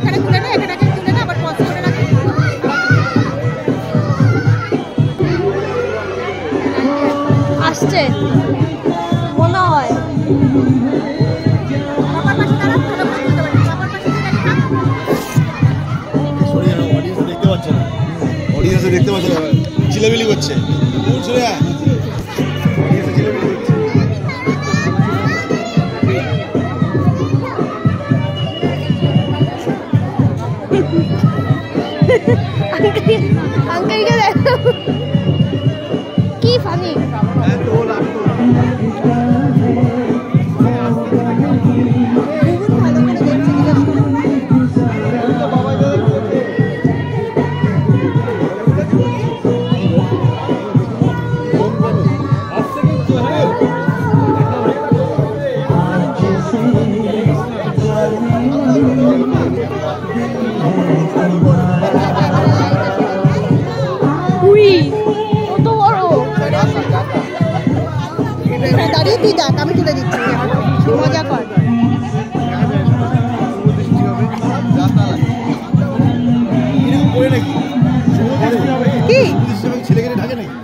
এখানে তুলে না, এখানে তুলে না, আবার পজ করে রাখি। আসছে মনে হয়। দেখতে পাচ্ছে না, চিলেমিলি করছে। আঙ্কেলকে দেখো কি ফানি। দাঁড়িয়ে তুই দেখ, আমি তুলে দিচ্ছি, মজা কর।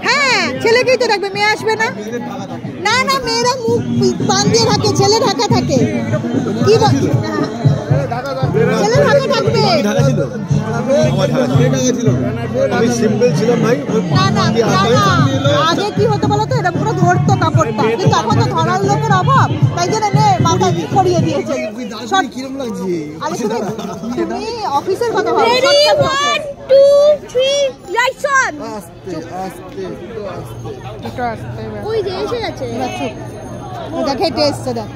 হ্যাঁ, ছেলেকেই তো ডাকবে, মেয়ে আসবে না। না না, মেয়েরা মুখ বান দিয়ে থাকে, ছেলে ঢাকা থাকে। কি ছেলে ঢাকা থাকবে? আগে কি হতো বলতো, এটা পুরো ধরতো কাপড়টা, কিন্তু এখন তো ধরার লোকের অভাব, তাই জন্য নে মাথা করিয়ে দিয়েছে। তুমি অফিসের কথা ভাবো। 1 2 3 লাইটস অন। ওই যে এসে গেছে, দেখে টেস্ট দেখ।